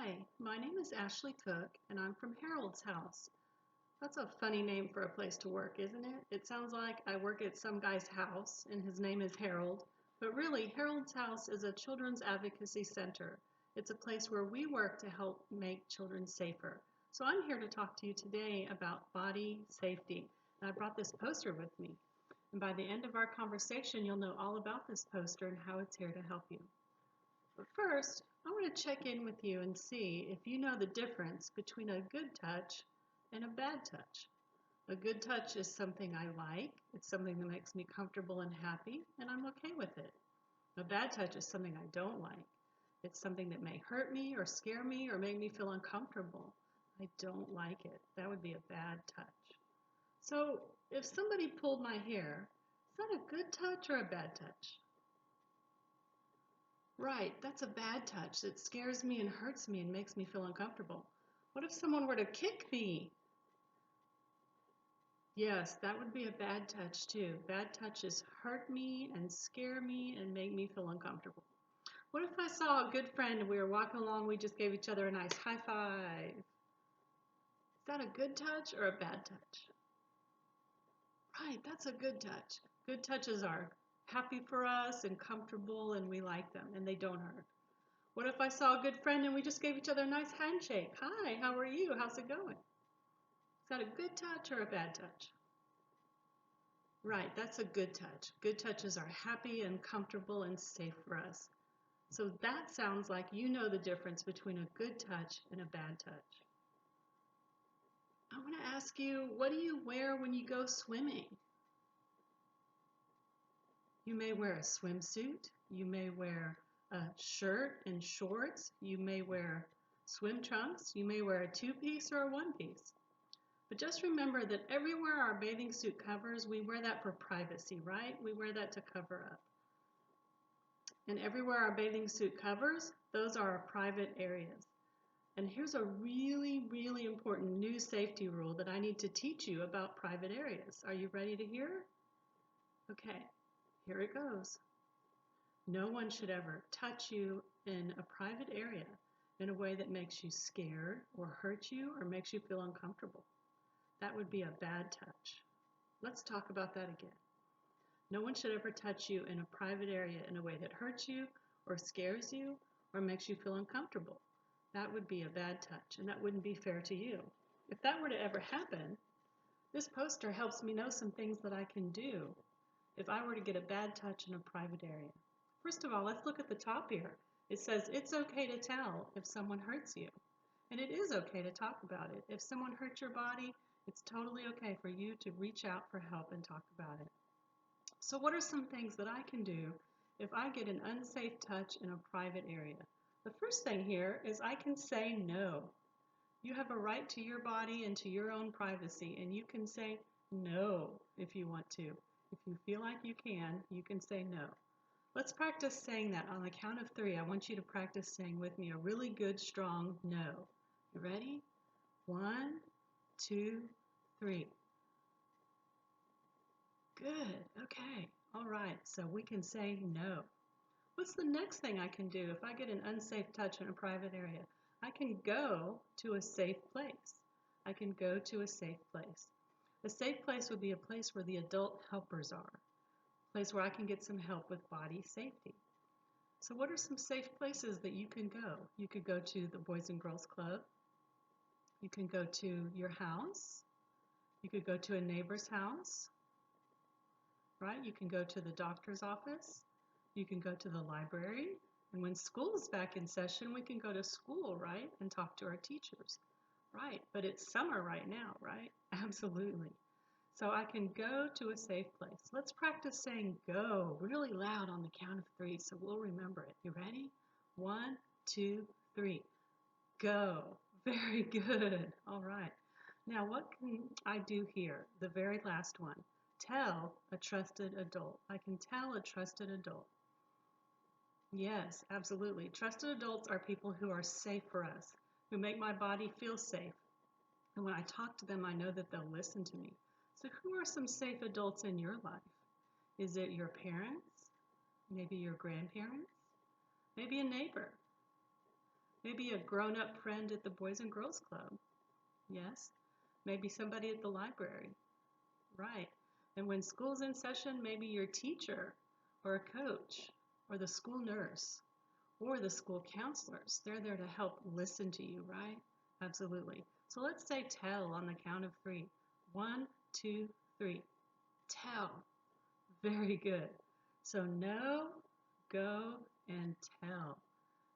Hi, my name is Ashley Cook, and I'm from Harold's House. That's a funny name for a place to work, isn't it? It sounds like I work at some guy's house, and his name is Harold. But really, Harold's House is a children's advocacy center. It's a place where we work to help make children safer. So I'm here to talk to you today about body safety. And I brought this poster with me. And by the end of our conversation, you'll know all about this poster and how it's here to help you. But first, I want to check in with you and see if you know the difference between a good touch and a bad touch. A good touch is something I like, it's something that makes me comfortable and happy, and I'm okay with it. A bad touch is something I don't like. It's something that may hurt me or scare me or make me feel uncomfortable. I don't like it. That would be a bad touch. So if somebody pulled my hair, is that a good touch or a bad touch? Right, that's a bad touch. It scares me and hurts me and makes me feel uncomfortable. What if someone were to kick me? Yes, that would be a bad touch too. Bad touches hurt me and scare me and make me feel uncomfortable. What if I saw a good friend and we were walking along, we just gave each other a nice high five? Is that a good touch or a bad touch? Right, that's a good touch. Good touches are happy for us and comfortable and we like them and they don't hurt. What if I saw a good friend and we just gave each other a nice handshake? Hi, how are you? How's it going? Is that a good touch or a bad touch? Right, that's a good touch. Good touches are happy and comfortable and safe for us. So that sounds like you know the difference between a good touch and a bad touch. I want to ask you, what do you wear when you go swimming? You may wear a swimsuit. You may wear a shirt and shorts. You may wear swim trunks. You may wear a two-piece or a one-piece. But just remember that everywhere our bathing suit covers, we wear that for privacy, right? We wear that to cover up. And everywhere our bathing suit covers, those are our private areas. And here's a really, really important new safety rule that I need to teach you about private areas. Are you ready to hear? Okay, here it goes. No one should ever touch you in a private area in a way that makes you scared or hurt you or makes you feel uncomfortable. That would be a bad touch. Let's talk about that again. No one should ever touch you in a private area in a way that hurts you or scares you or makes you feel uncomfortable. That would be a bad touch, and that wouldn't be fair to you. If that were to ever happen, this poster helps me know some things that I can do if I were to get a bad touch in a private area. First of all, let's look at the top here. It says it's okay to tell if someone hurts you. And it is okay to talk about it. If someone hurts your body, it's totally okay for you to reach out for help and talk about it. So what are some things that I can do if I get an unsafe touch in a private area? The first thing here is I can say no. You have a right to your body and to your own privacy, and you can say no if you want to. If you feel like you can say no. Let's practice saying that on the count of 3. I want you to practice saying with me a really good, strong no. You ready? 1, 2, 3. Good, okay, all right, so we can say no. What's the next thing I can do if I get an unsafe touch in a private area? I can go to a safe place. I can go to a safe place. A safe place would be a place where the adult helpers are, a place where I can get some help with body safety. So what are some safe places that you can go? You could go to the Boys and Girls Club. You can go to your house. You could go to a neighbor's house, right? You can go to the doctor's office. You can go to the library. And when school is back in session, we can go to school, right? And talk to our teachers, right? But it's summer right now, right? Absolutely. So I can go to a safe place. Let's practice saying go really loud on the count of 3 so we'll remember it. You ready? 1, 2, 3. Go. Very good. All right. Now what can I do here? The very last one. Tell a trusted adult. I can tell a trusted adult. Yes, absolutely. Trusted adults are people who are safe for us, who make my body feel safe. And when I talk to them, I know that they'll listen to me. So who are some safe adults in your life? Is it your parents? Maybe your grandparents? Maybe a neighbor? Maybe a grown-up friend at the Boys and Girls Club. Yes. Maybe somebody at the library. Right. And when school's in session, maybe your teacher or a coach or the school nurse or the school counselors. They're there to help listen to you, right? Absolutely. So let's say tell on the count of 3. 1, 2, 3. Tell. Very good. So know, go, and tell.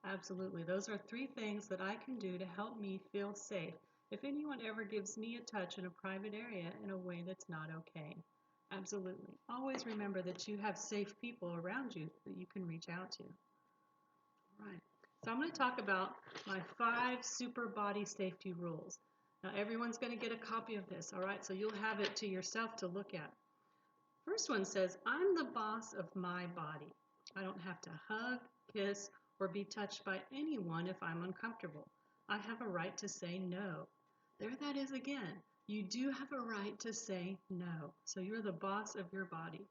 Absolutely. Those are 3 things that I can do to help me feel safe if anyone ever gives me a touch in a private area in a way that's not okay. Absolutely. Always remember that you have safe people around you that you can reach out to. All right. So I'm going to talk about my 5 super body safety rules. Now everyone's going to get a copy of this, all right? So you'll have it to yourself to look at. First one says, I'm the boss of my body. I don't have to hug, kiss, or be touched by anyone if I'm uncomfortable. I have a right to say no. There that is again. You do have a right to say no. So you're the boss of your body.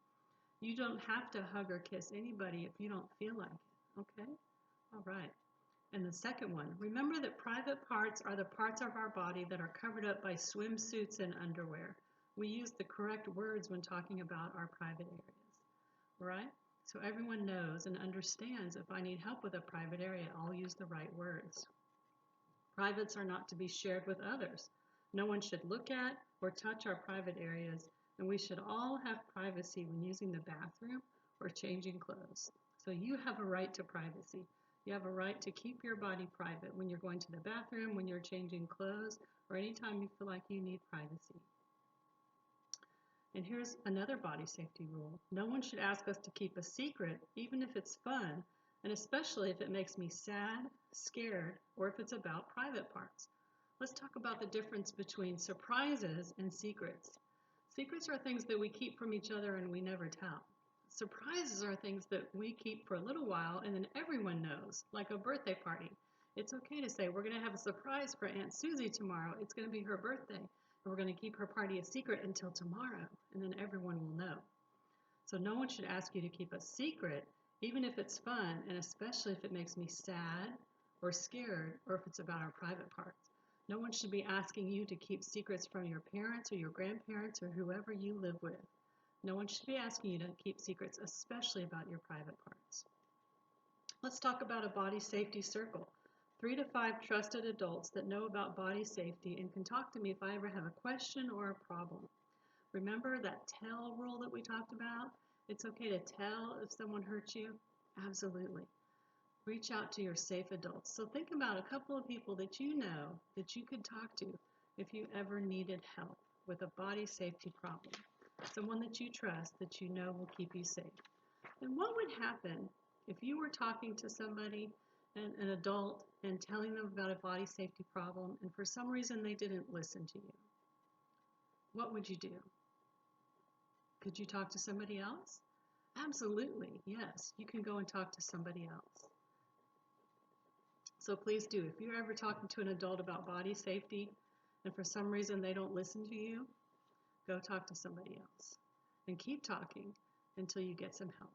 You don't have to hug or kiss anybody if you don't feel like it, okay? All right. And the second one, remember that private parts are the parts of our body that are covered up by swimsuits and underwear. We use the correct words when talking about our private areas, right? So everyone knows and understands if I need help with a private area, I'll use the right words. Privates are not to be shared with others. No one should look at or touch our private areas, and we should all have privacy when using the bathroom or changing clothes. So you have a right to privacy. You have a right to keep your body private when you're going to the bathroom, when you're changing clothes, or anytime you feel like you need privacy. And here's another body safety rule. No one should ask us to keep a secret, even if it's fun, and especially if it makes me sad, scared, or if it's about private parts. Let's talk about the difference between surprises and secrets. Secrets are things that we keep from each other and we never tell. Surprises are things that we keep for a little while and then everyone knows, like a birthday party. It's okay to say, we're going to have a surprise for Aunt Susie tomorrow. It's going to be her birthday. And we're going to keep her party a secret until tomorrow, and then everyone will know. So no one should ask you to keep a secret, even if it's fun, and especially if it makes me sad or scared, or if it's about our private parts. No one should be asking you to keep secrets from your parents or your grandparents or whoever you live with. No one should be asking you to keep secrets, especially about your private parts. Let's talk about a body safety circle. 3 to 5 trusted adults that know about body safety and can talk to me if I ever have a question or a problem. Remember that tell rule that we talked about? It's okay to tell if someone hurts you? Absolutely. Reach out to your safe adults. So think about a couple of people that you know that you could talk to if you ever needed help with a body safety problem. Someone that you trust that you know will keep you safe. And what would happen if you were talking to somebody, an adult, and telling them about a body safety problem, and for some reason they didn't listen to you? What would you do? Could you talk to somebody else? Absolutely, yes. You can go and talk to somebody else. So please do. If you're ever talking to an adult about body safety, and for some reason they don't listen to you, go talk to somebody else. And keep talking until you get some help.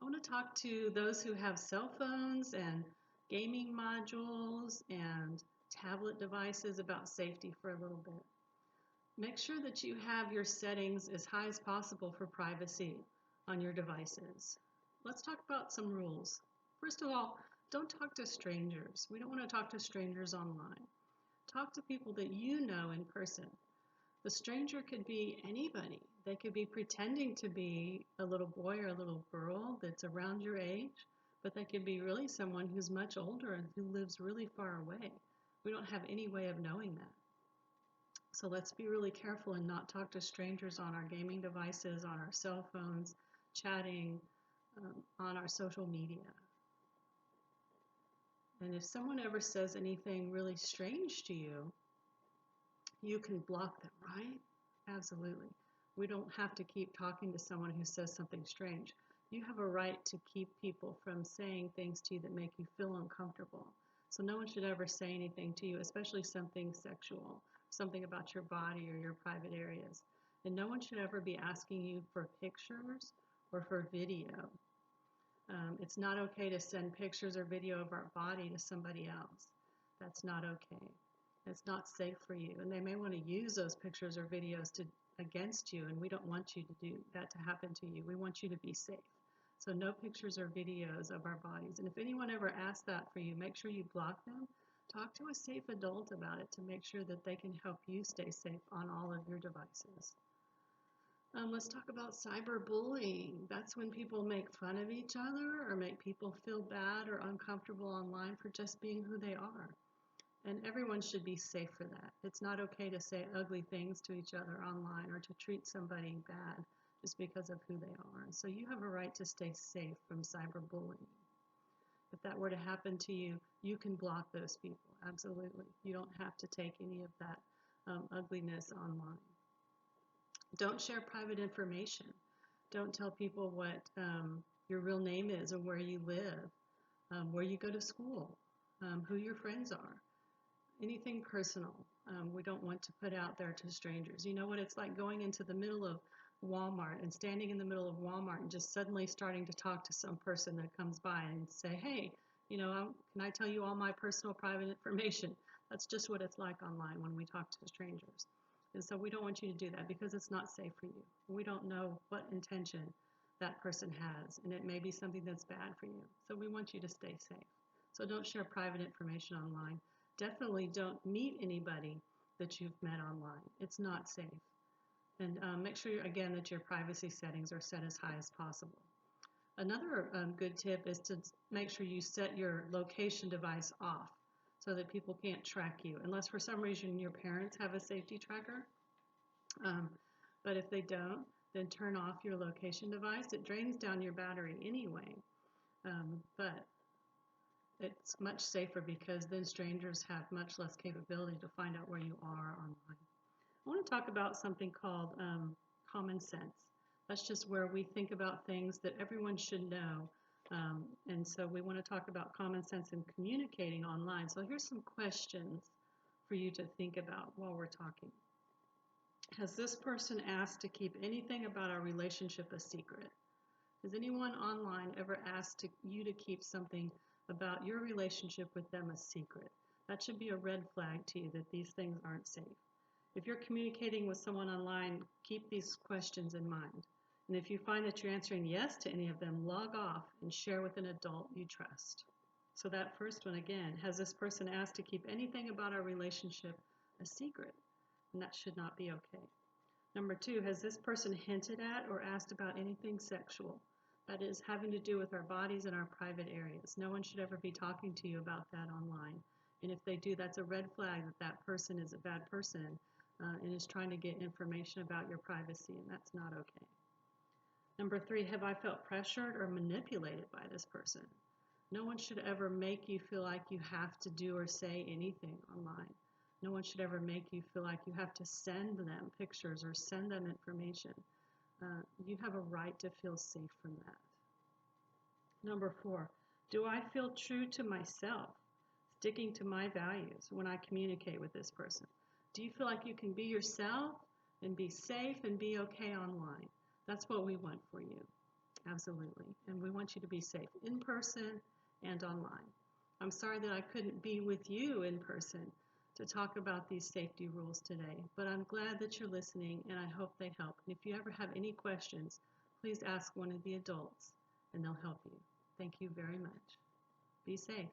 I want to talk to those who have cell phones and gaming modules and tablet devices about safety for a little bit. Make sure that you have your settings as high as possible for privacy on your devices. Let's talk about some rules. First of all, don't talk to strangers. We don't want to talk to strangers online. Talk to people that you know in person. The stranger could be anybody. They could be pretending to be a little boy or a little girl that's around your age, but they could be really someone who's much older and who lives really far away. We don't have any way of knowing that. So let's be really careful and not talk to strangers on our gaming devices, on our cell phones, chatting, on our social media. And if someone ever says anything really strange to you, you can block them, right? Absolutely. We don't have to keep talking to someone who says something strange. You have a right to keep people from saying things to you that make you feel uncomfortable. So no one should ever say anything to you, especially something sexual, something about your body or your private areas. And no one should ever be asking you for pictures or for video. It's not okay to send pictures or video of our body to somebody else. That's not okay. It's not safe for you. And they may want to use those pictures or videos against you, and we don't want you to do that to happen to you. We want you to be safe. So no pictures or videos of our bodies. And if anyone ever asks that for you, make sure you block them. Talk to a safe adult about it to make sure that they can help you stay safe on all of your devices. Let's talk about cyberbullying. That's when people make fun of each other or make people feel bad or uncomfortable online for just being who they are. And everyone should be safe for that. It's not okay to say ugly things to each other online or to treat somebody bad just because of who they are. And so you have a right to stay safe from cyberbullying. If that were to happen to you, you can block those people, absolutely. You don't have to take any of that ugliness online. Don't share private information. Don't tell people what your real name is or where you live, where you go to school, who your friends are. Anything personal we don't want to put out there to strangers. You know what it's like going into the middle of Walmart and standing in the middle of Walmart and just suddenly starting to talk to some person that comes by and say, hey, you know, can I tell you all my personal private information? That's just what it's like online when we talk to strangers. And so we don't want you to do that because it's not safe for you. We don't know what intention that person has, and it may be something that's bad for you. So we want you to stay safe. So don't share private information online. Definitely don't meet anybody that you've met online. It's not safe. And make sure, again, that your privacy settings are set as high as possible. Another good tip is to make sure you set your location device off so that people can't track you, unless for some reason your parents have a safety tracker. But if they don't, then turn off your location device. It drains down your battery anyway. But it's much safer because then strangers have much less capability to find out where you are online. I want to talk about something called common sense. That's just where we think about things that everyone should know. And so we want to talk about common sense in communicating online. So here's some questions for you to think about while we're talking. Has this person asked to keep anything about our relationship a secret? Has anyone online ever asked you to keep something about your relationship with them a secret? That should be a red flag to you that these things aren't safe. If you're communicating with someone online, keep these questions in mind. And if you find that you're answering yes to any of them, log off and share with an adult you trust. So that first one again, has this person asked to keep anything about our relationship a secret? And that should not be okay. Number 2, has this person hinted at or asked about anything sexual? That is having to do with our bodies and our private areas. No one should ever be talking to you about that online. And if they do, that's a red flag that that person is a bad person and is trying to get information about your privacy, and that's not okay. Number 3, have I felt pressured or manipulated by this person? No one should ever make you feel like you have to do or say anything online. No one should ever make you feel like you have to send them pictures or send them information. You have a right to feel safe from that. Number 4, do I feel true to myself, sticking to my values when I communicate with this person? Do you feel like you can be yourself and be safe and be okay online? That's what we want for you, absolutely. And we want you to be safe in person and online. I'm sorry that I couldn't be with you in person to talk about these safety rules today, but I'm glad that you're listening and I hope they help. And if you ever have any questions, please ask one of the adults and they'll help you. Thank you very much. Be safe.